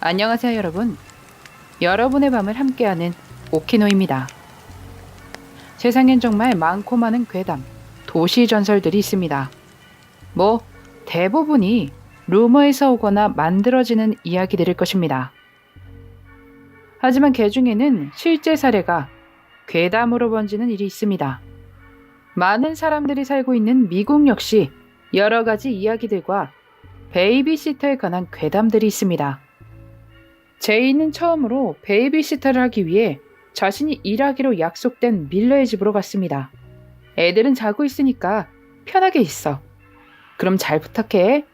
안녕하세요 여러분. 여러분의 밤을 함께하는 오키노입니다. 세상엔 정말 많고 많은 괴담, 도시 전설들이 있습니다. 대부분이 루머에서 오거나 만들어지는 이야기들일 것입니다. 하지만 그 중에는 실제 사례가 괴담으로 번지는 일이 있습니다. 많은 사람들이 살고 있는 미국 역시 여러 가지 이야기들과 베이비시터에 관한 괴담들이 있습니다. 제이는 처음으로 베이비시터를 하기 위해 자신이 일하기로 약속된 밀러의 집으로 갔습니다. 애들은 자고 있으니까 편하게 있어. 그럼 잘 부탁해.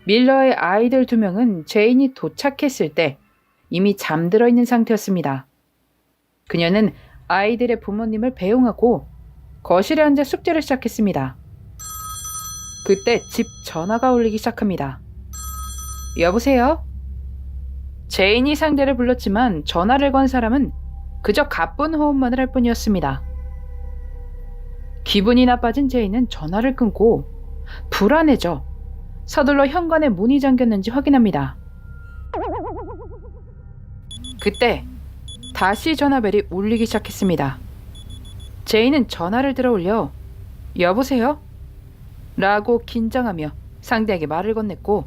밀러의 아이들 2명은 제인이 도착했을 때 이미 잠들어 있는 상태였습니다. 그녀는 아이들의 부모님을 배웅하고 거실에 앉아 숙제를 시작했습니다. 그때 집 전화가 울리기 시작합니다. 여보세요? 제인이 상대를 불렀지만 전화를 건 사람은 그저 가쁜 호흡만을 할 뿐이었습니다. 기분이 나빠진 제인은 전화를 끊고 불안해져 서둘러 현관에 문이 잠겼는지 확인합니다. 그때 다시 전화벨이 울리기 시작했습니다. 제인은 전화를 들어 올려 여보세요? 라고 긴장하며 상대에게 말을 건넸고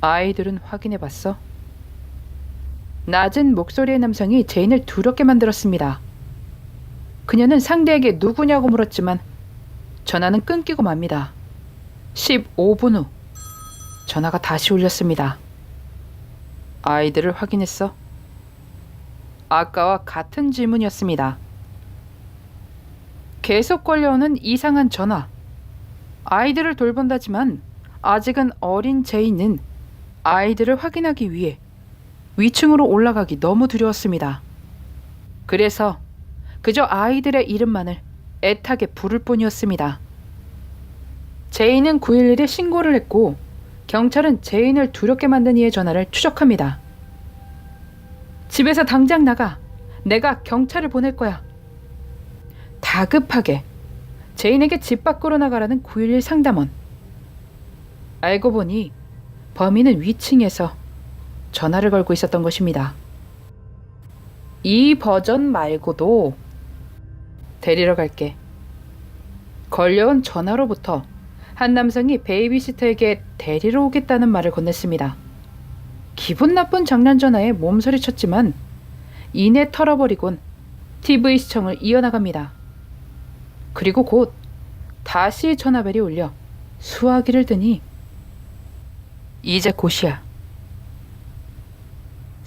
아이들은 확인해봤어? 낮은 목소리의 남성이 제인을 두렵게 만들었습니다. 그녀는 상대에게 누구냐고 물었지만 전화는 끊기고 맙니다. 15분 후 전화가 다시 울렸습니다. 아이들을 확인했어? 아까와 같은 질문이었습니다. 계속 걸려오는 이상한 전화. 아이들을 돌본다지만 아직은 어린 제이는 아이들을 확인하기 위해 위층으로 올라가기 너무 두려웠습니다. 그래서 그저 아이들의 이름만을 애타게 부를 뿐이었습니다. 제인은 911에 신고를 했고 경찰은 제인을 두렵게 만든 이의 전화를 추적합니다. 집에서 당장 나가. 내가 경찰을 보낼 거야. 다급하게 제인에게 집 밖으로 나가라는 911 상담원. 알고 보니 범인은 위층에서 전화를 걸고 있었던 것입니다. 이 버전 말고도 데리러 갈게. 걸려온 전화로부터 한 남성이 베이비시터에게 데리러 오겠다는 말을 건넸습니다. 기분 나쁜 장난 전화에 몸서리쳤지만 이내 털어버리곤 TV 시청을 이어나갑니다. 그리고 곧 다시 전화벨이 울려 수화기를 드니 이제 곧이야.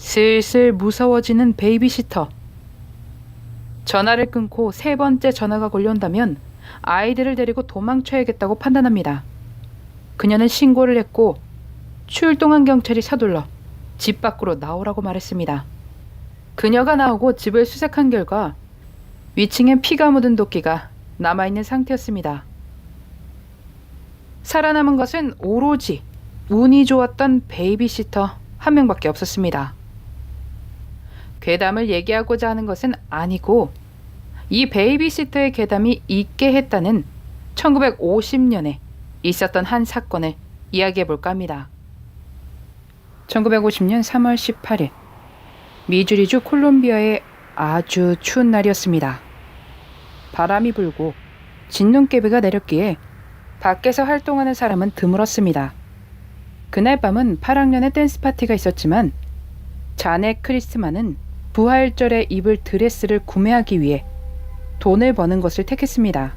슬슬 무서워지는 베이비시터. 전화를 끊고 3번째 전화가 걸려온다면 아이들을 데리고 도망쳐야겠다고 판단합니다. 그녀는 신고를 했고 출동한 경찰이 서둘러 집 밖으로 나오라고 말했습니다. 그녀가 나오고 집을 수색한 결과 위층엔 피가 묻은 도끼가 남아있는 상태였습니다. 살아남은 것은 오로지 운이 좋았던 베이비시터 한 명밖에 없었습니다. 괴담을 얘기하고자 하는 것은 아니고 이 베이비시터의 괴담이 있게 했다는 1950년에 있었던 한 사건을 이야기해볼까 합니다. 1950년 3월 18일 미주리주 콜롬비아의 아주 추운 날이었습니다. 바람이 불고 진눈깨비가 내렸기에 밖에서 활동하는 사람은 드물었습니다. 그날 밤은 8학년의 댄스 파티가 있었지만 자네 크리스마는 부활절에 입을 드레스를 구매하기 위해 돈을 버는 것을 택했습니다.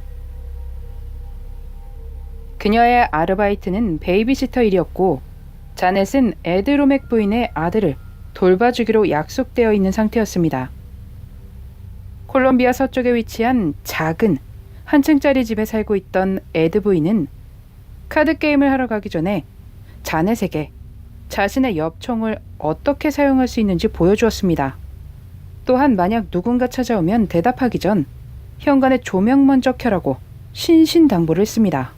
그녀의 아르바이트는 베이비시터 일이었고 자넷은 에드로맥 부인의 아들을 돌봐주기로 약속되어 있는 상태였습니다. 콜롬비아 서쪽에 위치한 작은 한 층짜리 집에 살고 있던 에드 부인은 카드 게임을 하러 가기 전에 자넷에게 자신의 엽총을 어떻게 사용할 수 있는지 보여주었습니다. 또한 만약 누군가 찾아오면 대답하기 전 현관에 조명 먼저 켜라고 신신당부를 했습니다.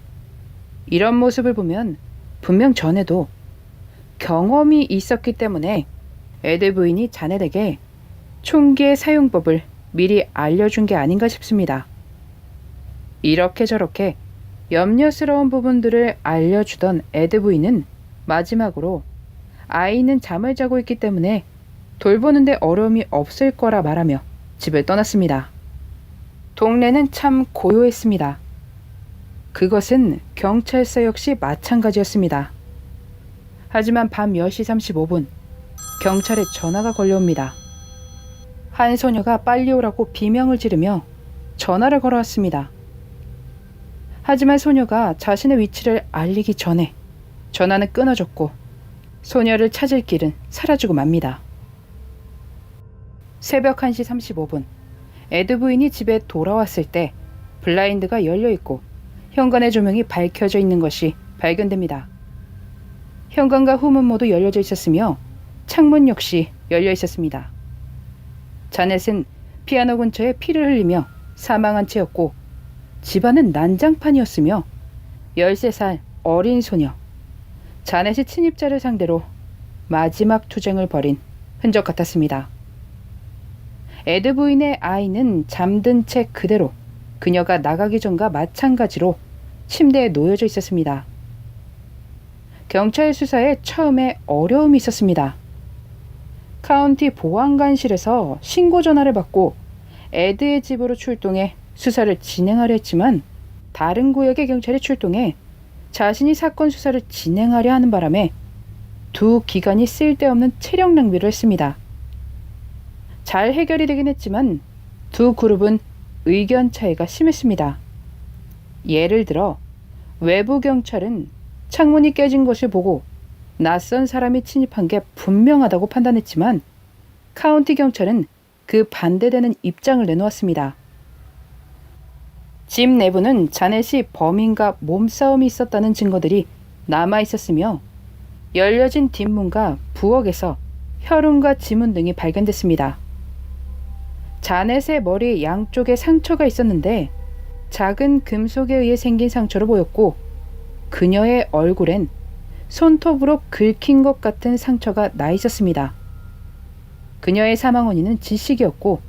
이런 모습을 보면 분명 전에도 경험이 있었기 때문에 에드 부인이 자넷에게 총기의 사용법을 미리 알려준 게 아닌가 싶습니다. 이렇게 저렇게 염려스러운 부분들을 알려주던 에드 부인은 마지막으로 아이는 잠을 자고 있기 때문에 돌보는데 어려움이 없을 거라 말하며 집을 떠났습니다. 동네는 참 고요했습니다. 그것은 경찰서 역시 마찬가지였습니다. 하지만 밤 10시 35분 경찰에 전화가 걸려옵니다. 한 소녀가 빨리 오라고 비명을 지르며 전화를 걸어왔습니다. 하지만 소녀가 자신의 위치를 알리기 전에 전화는 끊어졌고 소녀를 찾을 길은 사라지고 맙니다. 새벽 1시 35분 에드 부인이 집에 돌아왔을 때 블라인드가 열려있고 현관의 조명이 밝혀져 있는 것이 발견됩니다. 현관과 후문 모두 열려져 있었으며 창문 역시 열려 있었습니다. 자넷은 피아노 근처에 피를 흘리며 사망한 채였고 집안은 난장판이었으며 13살 어린 소녀 자넷이 침입자를 상대로 마지막 투쟁을 벌인 흔적 같았습니다. 에드 부인의 아이는 잠든 채 그대로 그녀가 나가기 전과 마찬가지로 침대에 놓여져 있었습니다. 경찰 수사에 처음에 어려움이 있었습니다. 카운티 보안관실에서 신고 전화를 받고 에드의 집으로 출동해 수사를 진행하려 했지만 다른 구역의 경찰이 출동해 자신이 사건 수사를 진행하려 하는 바람에 두 기관이 쓸데없는 체력 낭비를 했습니다. 잘 해결이 되긴 했지만 두 그룹은 의견 차이가 심했습니다. 예를 들어 외부 경찰은 창문이 깨진 것을 보고 낯선 사람이 침입한 게 분명하다고 판단했지만 카운티 경찰은 그 반대되는 입장을 내놓았습니다. 집 내부는 자넷이 범인과 몸싸움이 있었다는 증거들이 남아 있었으며 열려진 뒷문과 부엌에서 혈흔과 지문 등이 발견됐습니다. 자넷의 머리 양쪽에 상처가 있었는데 작은 금속에 의해 생긴 상처로 보였고 그녀의 얼굴엔 손톱으로 긁힌 것 같은 상처가 나 있었습니다. 그녀의 사망 원인은 질식이었고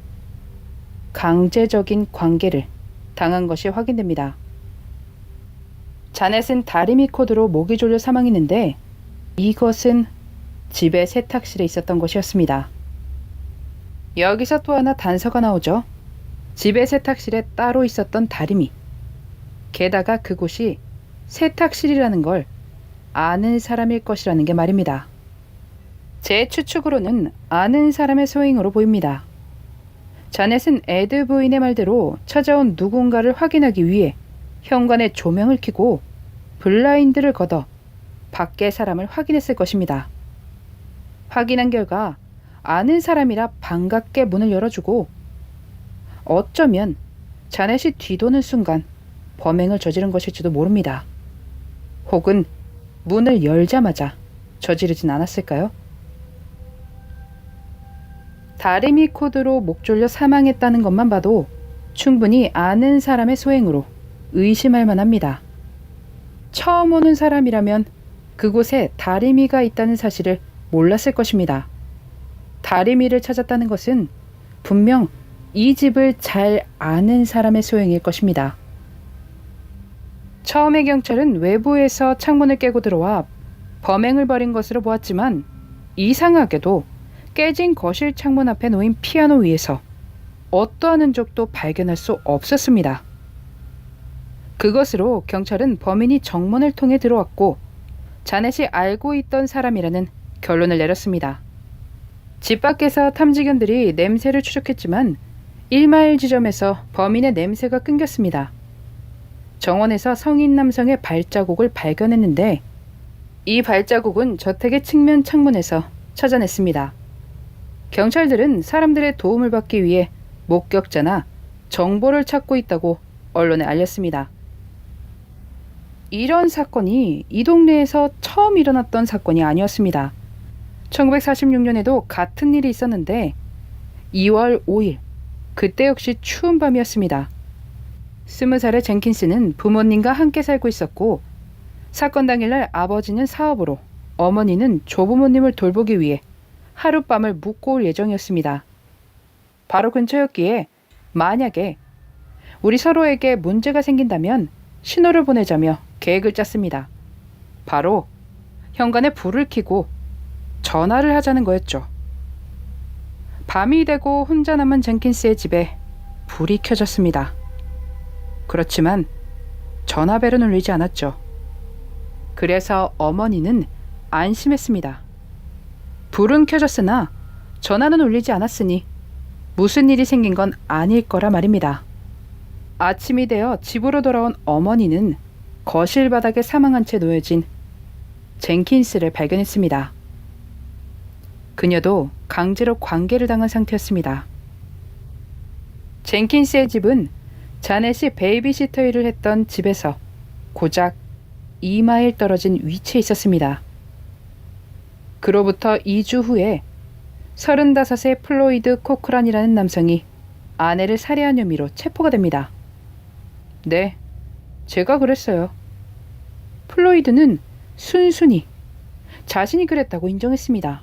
강제적인 관계를 당한 것이 확인됩니다. 자넷은 다리미 코드로 목이 졸려 사망했는데 이것은 집의 세탁실에 있었던 것이었습니다. 여기서 또 하나 단서가 나오죠. 집의 세탁실에 따로 있었던 다리미. 게다가 그곳이 세탁실이라는 걸 아는 사람일 것이라는 게 말입니다. 제 추측으로는 아는 사람의 소행으로 보입니다. 자넷은 에드 부인의 말대로 찾아온 누군가를 확인하기 위해 현관에 조명을 켜고 블라인드를 걷어 밖의 사람을 확인했을 것입니다. 확인한 결과 아는 사람이라 반갑게 문을 열어주고 어쩌면 자넷이 뒤도는 순간 범행을 저지른 것일지도 모릅니다. 혹은 문을 열자마자 저지르진 않았을까요? 다리미 코드로 목 졸려 사망했다는 것만 봐도 충분히 아는 사람의 소행으로 의심할 만합니다. 처음 오는 사람이라면 그곳에 다리미가 있다는 사실을 몰랐을 것입니다. 다리미를 찾았다는 것은 분명 이 집을 잘 아는 사람의 소행일 것입니다. 처음에 경찰은 외부에서 창문을 깨고 들어와 범행을 벌인 것으로 보았지만 이상하게도 깨진 거실 창문 앞에 놓인 피아노 위에서 어떠한 흔적도 발견할 수 없었습니다. 그것으로 경찰은 범인이 정문을 통해 들어왔고 자넷이 알고 있던 사람이라는 결론을 내렸습니다. 집 밖에서 탐지견들이 냄새를 추적했지만 1마일 지점에서 범인의 냄새가 끊겼습니다. 정원에서 성인 남성의 발자국을 발견했는데 이 발자국은 저택의 측면 창문에서 찾아냈습니다. 경찰들은 사람들의 도움을 받기 위해 목격자나 정보를 찾고 있다고 언론에 알렸습니다. 이런 사건이 이 동네에서 처음 일어났던 사건이 아니었습니다. 1946년에도 같은 일이 있었는데 2월 5일 그때 역시 추운 밤이었습니다. 20살의 젠킨스는 부모님과 함께 살고 있었고 사건 당일날 아버지는 사업으로 어머니는 조부모님을 돌보기 위해 하룻밤을 묵고 올 예정이었습니다. 바로 근처였기에 만약에 우리 서로에게 문제가 생긴다면 신호를 보내자며 계획을 짰습니다. 바로 현관에 불을 켜고 전화를 하자는 거였죠. 밤이 되고 혼자 남은 젠킨스의 집에 불이 켜졌습니다. 그렇지만 전화벨은 울리지 않았죠. 그래서 어머니는 안심했습니다. 불은 켜졌으나 전화는 울리지 않았으니 무슨 일이 생긴 건 아닐 거라 말입니다. 아침이 되어 집으로 돌아온 어머니는 거실 바닥에 사망한 채 놓여진 젠킨스를 발견했습니다. 그녀도 강제로 관계를 당한 상태였습니다. 젠킨스의 집은 자넷이 베이비시터 일을 했던 집에서 고작 2마일 떨어진 위치에 있었습니다. 그로부터 2주 후에 35세 플로이드 코크란이라는 남성이 아내를 살해한 혐의로 체포가 됩니다. 네, 제가 그랬어요. 플로이드는 순순히 자신이 그랬다고 인정했습니다.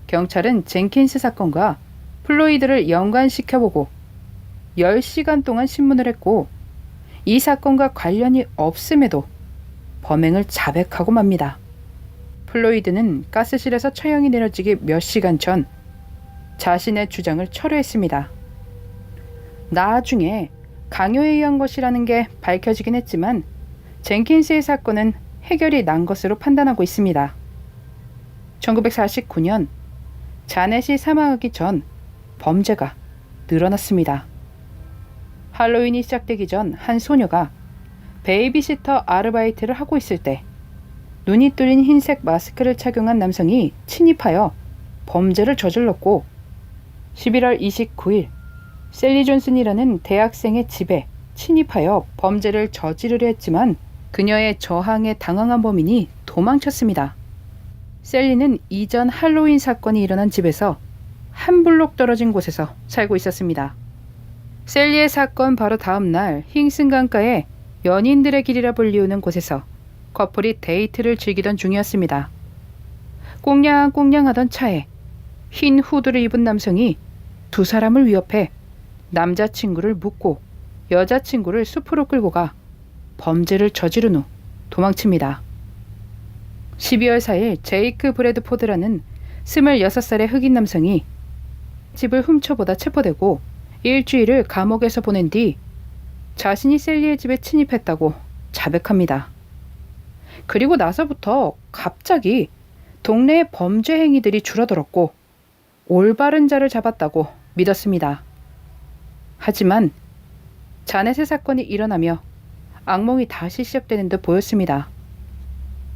경찰은 젠킨스 사건과 플로이드를 연관시켜보고 10시간 동안 신문을 했고 이 사건과 관련이 없음에도 범행을 자백하고 맙니다. 플로이드는 가스실에서 처형이 내려지기 몇 시간 전 자신의 주장을 철회했습니다. 나중에 강요에 의한 것이라는 게 밝혀지긴 했지만 젠킨스의 사건은 해결이 난 것으로 판단하고 있습니다. 1949년 자넷이 사망하기 전 범죄가 늘어났습니다. 할로윈이 시작되기 전 한 소녀가 베이비시터 아르바이트를 하고 있을 때 눈이 뚫린 흰색 마스크를 착용한 남성이 침입하여 범죄를 저질렀고 11월 29일 셀리 존슨이라는 대학생의 집에 침입하여 범죄를 저지르려 했지만 그녀의 저항에 당황한 범인이 도망쳤습니다. 셀리는 이전 할로윈 사건이 일어난 집에서 한 블록 떨어진 곳에서 살고 있었습니다. 셀리의 사건 바로 다음 날 힝슨 강가에 연인들의 길이라 불리우는 곳에서 커플이 데이트를 즐기던 중이었습니다. 꽁냥꽁냥하던 차에 흰 후드를 입은 남성이 두 사람을 위협해 남자친구를 묶고 여자친구를 숲으로 끌고 가 범죄를 저지른 후 도망칩니다. 12월 4일 제이크 브래드포드라는 26살의 흑인 남성이 집을 훔쳐보다 체포되고 일주일을 감옥에서 보낸 뒤 자신이 셀리의 집에 침입했다고 자백합니다. 그리고 나서부터 갑자기 동네의 범죄 행위들이 줄어들었고 올바른 자를 잡았다고 믿었습니다. 하지만 자넷의 사건이 일어나며 악몽이 다시 시작되는 듯 보였습니다.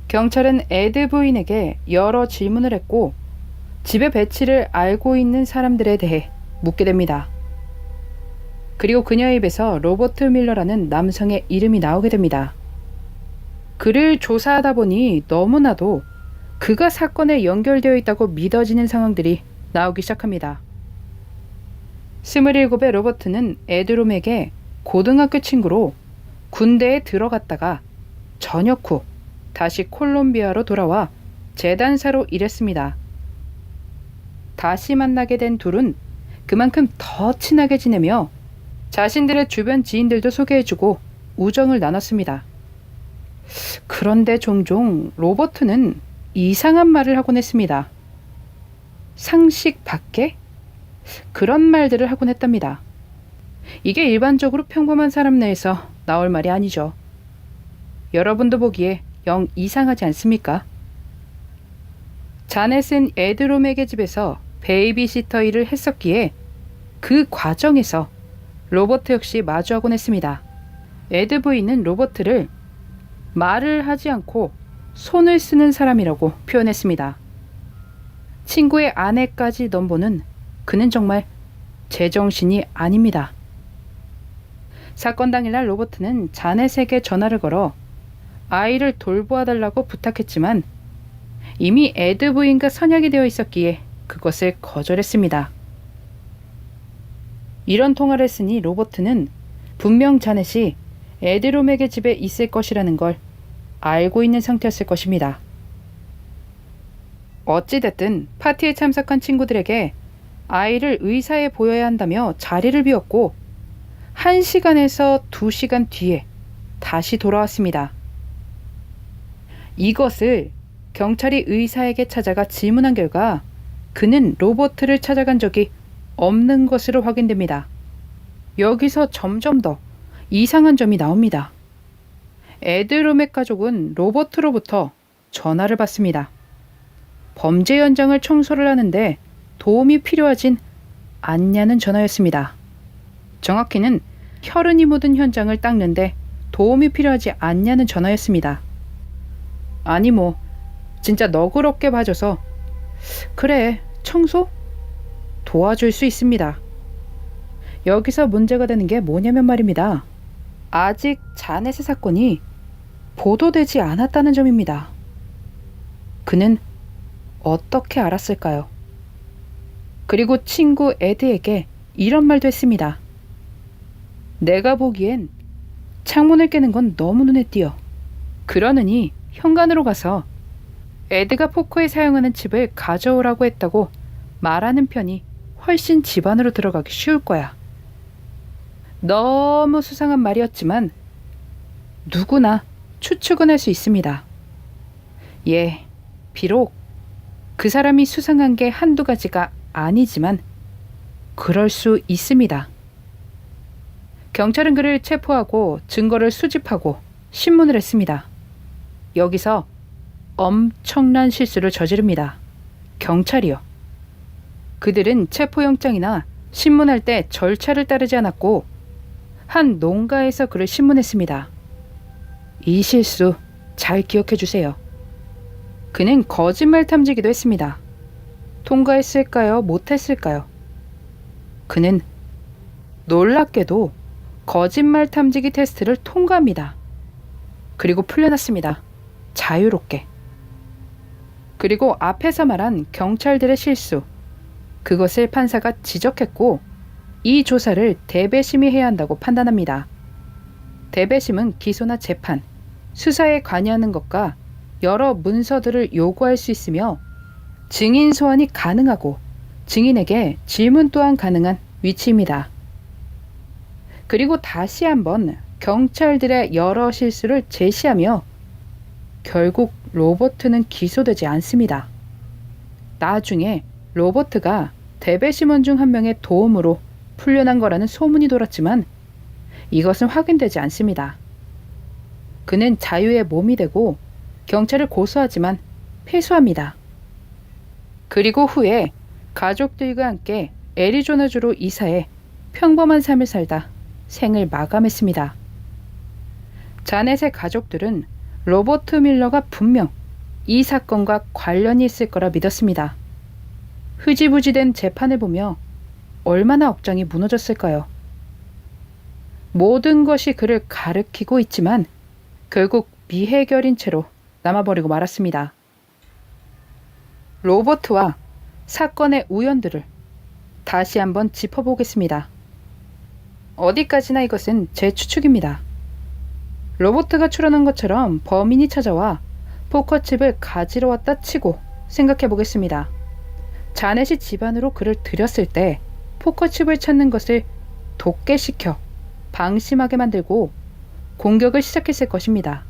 경찰은 에드 부인에게 여러 질문을 했고 집의 배치를 알고 있는 사람들에 대해 묻게 됩니다. 그리고 그녀의 입에서 로버트 밀러라는 남성의 이름이 나오게 됩니다. 그를 조사하다 보니 너무나도 그가 사건에 연결되어 있다고 믿어지는 상황들이 나오기 시작합니다. 27의 로버트는 에드롬에게 고등학교 친구로 군대에 들어갔다가 전역 후 다시 콜롬비아로 돌아와 재단사로 일했습니다. 다시 만나게 된 둘은 그만큼 더 친하게 지내며 자신들의 주변 지인들도 소개해주고 우정을 나눴습니다. 그런데 종종 로버트는 이상한 말을 하곤 했습니다. 상식 밖에? 그런 말들을 하곤 했답니다. 이게 일반적으로 평범한 사람 내에서 나올 말이 아니죠. 여러분도 보기에 영 이상하지 않습니까? 자넷은 에드롬에게 집에서 베이비시터 일을 했었기에 그 과정에서 로버트 역시 마주하곤 했습니다. 에드 부인은 로버트를 말을 하지 않고 손을 쓰는 사람이라고 표현했습니다. 친구의 아내까지 넘보는 그는 정말 제정신이 아닙니다. 사건 당일날 로버트는 자넷에게 전화를 걸어 아이를 돌보아달라고 부탁했지만 이미 에드 부인과 선약이 되어 있었기에 그것을 거절했습니다. 이런 통화를 했으니 로버트는 분명 자넷이 에드롬에게 집에 있을 것이라는 걸 알고 있는 상태였을 것입니다. 어찌됐든 파티에 참석한 친구들에게 아이를 의사에 보여야 한다며 자리를 비웠고 1시간에서 2시간 뒤에 다시 돌아왔습니다. 이것을 경찰이 의사에게 찾아가 질문한 결과 그는 로버트를 찾아간 적이 없는 것으로 확인됩니다. 여기서 점점 더 이상한 점이 나옵니다. 에드 루맥 가족은 로버트로부터 전화를 받습니다. 범죄 현장을 청소를 하는데 도움이 필요하진 않냐는 전화였습니다. 정확히는 혈흔이 묻은 현장을 닦는데 도움이 필요하지 않냐는 전화였습니다. 아니 진짜 너그럽게 봐줘서 그래 청소? 도와줄 수 있습니다. 여기서 문제가 되는 게 뭐냐면 말입니다. 아직 자넷의 사건이 보도되지 않았다는 점입니다. 그는 어떻게 알았을까요? 그리고 친구 에드에게 이런 말도 했습니다. 내가 보기엔 창문을 깨는 건 너무 눈에 띄어. 그러느니 현관으로 가서 에드가 포크에 사용하는 칩을 가져오라고 했다고 말하는 편이 훨씬 집 안으로 들어가기 쉬울 거야. 너무 수상한 말이었지만 누구나 추측은 할 수 있습니다. 예, 비록 그 사람이 수상한 게 한두 가지가 아니지만 그럴 수 있습니다. 경찰은 그를 체포하고 증거를 수집하고 신문을 했습니다. 여기서 엄청난 실수를 저지릅니다. 경찰이요. 그들은 체포영장이나 신문할 때 절차를 따르지 않았고 한 농가에서 그를 신문했습니다. 이 실수 잘 기억해 주세요. 그는 거짓말 탐지기도 했습니다. 통과했을까요? 못했을까요? 그는 놀랍게도 거짓말 탐지기 테스트를 통과합니다. 그리고 풀려났습니다. 자유롭게. 그리고 앞에서 말한 경찰들의 실수, 그것을 판사가 지적했고 이 조사를 대배심이 해야 한다고 판단합니다. 대배심은 기소나 재판, 수사에 관여하는 것과 여러 문서들을 요구할 수 있으며 증인 소환이 가능하고 증인에게 질문 또한 가능한 위치입니다. 그리고 다시 한번 경찰들의 여러 실수를 제시하며 결국 로버트는 기소되지 않습니다. 나중에 로버트가 대배심원 중 한 명의 도움으로 풀려난 거라는 소문이 돌았지만 이것은 확인되지 않습니다. 그는 자유의 몸이 되고 경찰을 고소하지만 패소합니다. 그리고 후에 가족들과 함께 애리조나주로 이사해 평범한 삶을 살다 생을 마감했습니다. 자넷의 가족들은 로버트 밀러가 분명 이 사건과 관련이 있을 거라 믿었습니다. 흐지부지된 재판을 보며 얼마나 억장이 무너졌을까요? 모든 것이 그를 가리키고 있지만 결국 미해결인 채로 남아버리고 말았습니다. 로버트와 사건의 우연들을 다시 한번 짚어보겠습니다. 어디까지나 이것은 제 추측입니다. 로버트가 추론한 것처럼 범인이 찾아와 포커칩을 가지러 왔다 치고 생각해보겠습니다. 자넷이 집안으로 그를 들였을 때 포커칩을 찾는 것을 독개시켜 방심하게 만들고 공격을 시작했을 것입니다.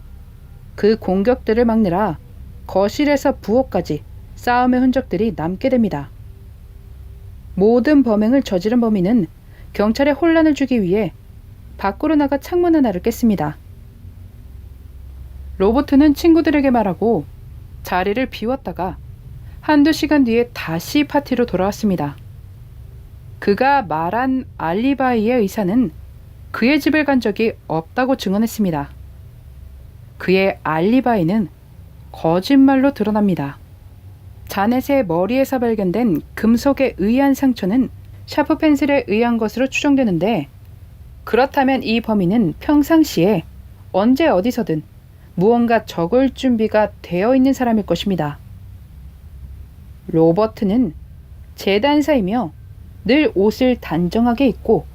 그 공격들을 막느라 거실에서 부엌까지 싸움의 흔적들이 남게 됩니다. 모든 범행을 저지른 범인은 경찰에 혼란을 주기 위해 밖으로 나가 창문 하나를 깼습니다. 로버트는 친구들에게 말하고 자리를 비웠다가 한두 시간 뒤에 다시 파티로 돌아왔습니다. 그가 말한 알리바이의 의사는 그의 집을 간 적이 없다고 증언했습니다. 그의 알리바이는 거짓말로 드러납니다. 자넷의 머리에서 발견된 금속에 의한 상처는 샤프 펜슬에 의한 것으로 추정되는데 그렇다면 이 범인은 평상시에 언제 어디서든 무언가 적을 준비가 되어 있는 사람일 것입니다. 로버트는 재단사이며 늘 옷을 단정하게 입고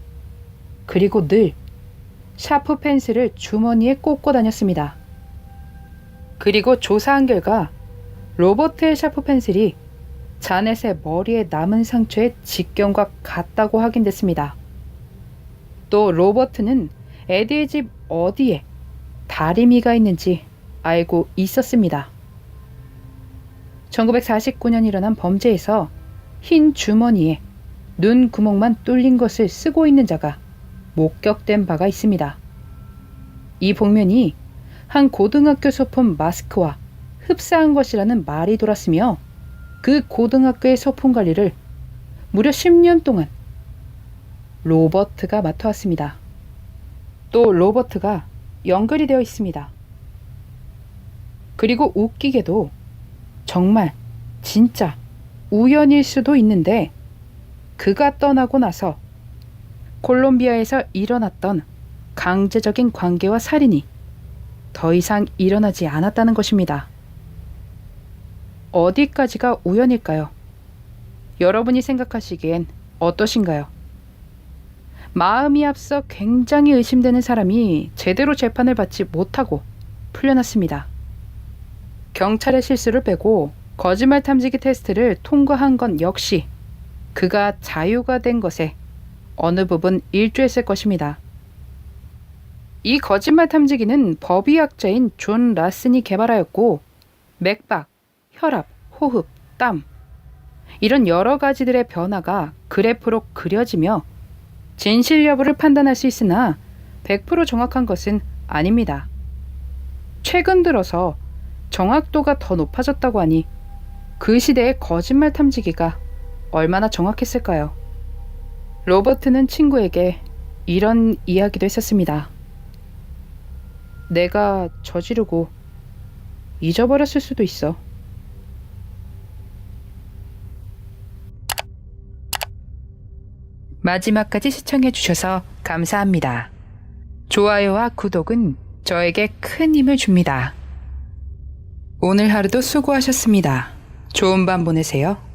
그리고 늘 샤프 펜슬을 주머니에 꽂고 다녔습니다. 그리고 조사한 결과 로버트의 샤프 펜슬이 자넷의 머리에 남은 상처의 직경과 같다고 확인됐습니다. 또 로버트는 에디의 집 어디에 다리미가 있는지 알고 있었습니다. 1949년 일어난 범죄에서 흰 주머니에 눈 구멍만 뚫린 것을 쓰고 있는 자가 목격된 바가 있습니다. 이 복면이 한 고등학교 소품 마스크와 흡사한 것이라는 말이 돌았으며 그 고등학교의 소품 관리를 무려 10년 동안 로버트가 맡아왔습니다. 또 로버트가 연결이 되어 있습니다. 그리고 웃기게도 정말 진짜 우연일 수도 있는데 그가 떠나고 나서 콜롬비아에서 일어났던 강제적인 관계와 살인이 더 이상 일어나지 않았다는 것입니다. 어디까지가 우연일까요? 여러분이 생각하시기엔 어떠신가요? 마음이 앞서 굉장히 의심되는 사람이 제대로 재판을 받지 못하고 풀려났습니다. 경찰의 실수를 빼고 거짓말 탐지기 테스트를 통과한 건 역시 그가 자유가 된 것에 어느 부분 일조했을 것입니다. 이 거짓말 탐지기는 법의학자인 존 라슨이 개발하였고 맥박, 혈압, 호흡, 땀 이런 여러 가지들의 변화가 그래프로 그려지며 진실 여부를 판단할 수 있으나 100% 정확한 것은 아닙니다. 최근 들어서 정확도가 더 높아졌다고 하니 그 시대의 거짓말 탐지기가 얼마나 정확했을까요? 로버트는 친구에게 이런 이야기도 했었습니다. 내가 저지르고 잊어버렸을 수도 있어. 마지막까지 시청해주셔서 감사합니다. 좋아요와 구독은 저에게 큰 힘을 줍니다. 오늘 하루도 수고하셨습니다. 좋은 밤 보내세요.